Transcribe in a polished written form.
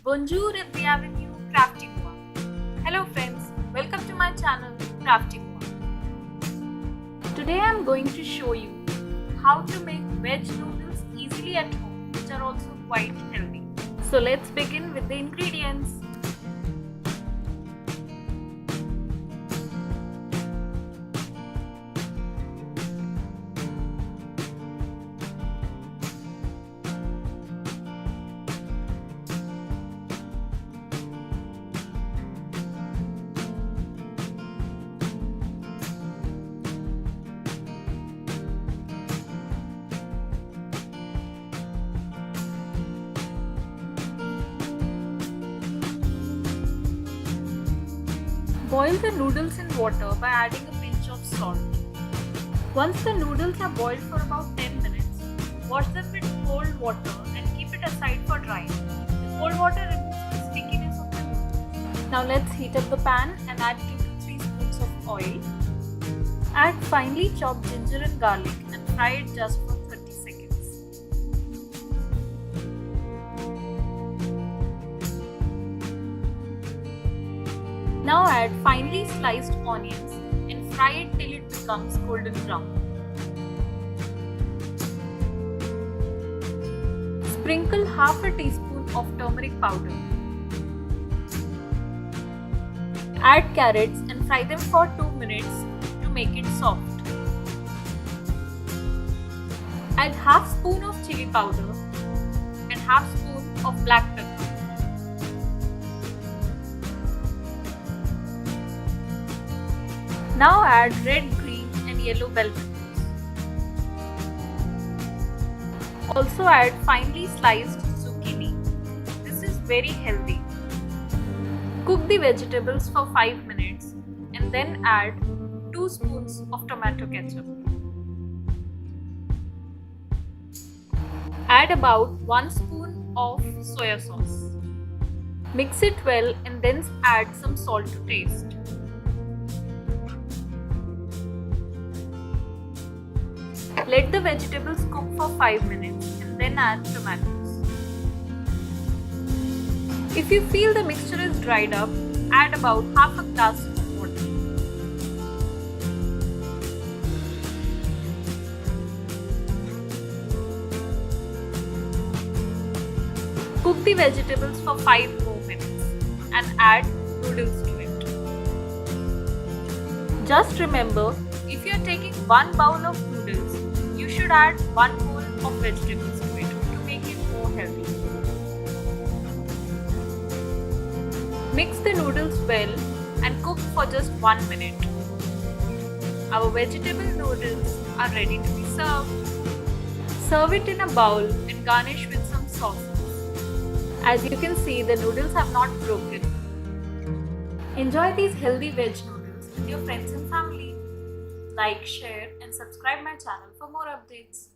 Bonjour et bienvenue Crafty Moi. Hello friends, welcome to my channel Crafty Moi. Today I am going to show you how to make veg noodles easily at home, which are also quite healthy. So let's begin with the ingredients. Boil the noodles in water by adding a pinch of salt. Once the noodles are boiled for about 10 minutes, wash them with cold water and keep it aside for drying. The cold water removes the stickiness of the noodles. Now let's heat up the pan and add 2 to 3 spoons of oil. Add finely chopped ginger and garlic and fry it just for 30 seconds. Now add finely sliced onions and fry it till it becomes golden brown. Sprinkle half a teaspoon of turmeric powder. Add carrots and fry them for 2 minutes to make it soft. Add half spoon of chili powder and half spoon of black pepper. Now add red, green and yellow bell peppers. Also add finely sliced zucchini. This is very healthy. Cook the vegetables for 5 minutes and then add 2 spoons of tomato ketchup. Add about 1 spoon of soya sauce. Mix it well and then add some salt to taste. Let the vegetables cook for 5 minutes and then add tomatoes. If you feel the mixture is dried up, add about half a glass of water. Cook the vegetables for 5 more minutes and add noodles to it. Just remember, if you are taking 1 bowl of noodles, you should add 1 bowl of vegetables to it to make it more healthy. Mix the noodles well and cook for just 1 minute. Our vegetable noodles are ready to be served. Serve it in a bowl and garnish with some sauces. As you can see, the noodles have not broken. Enjoy these healthy veg noodles with your friends and family. Like, share and subscribe my channel for more updates.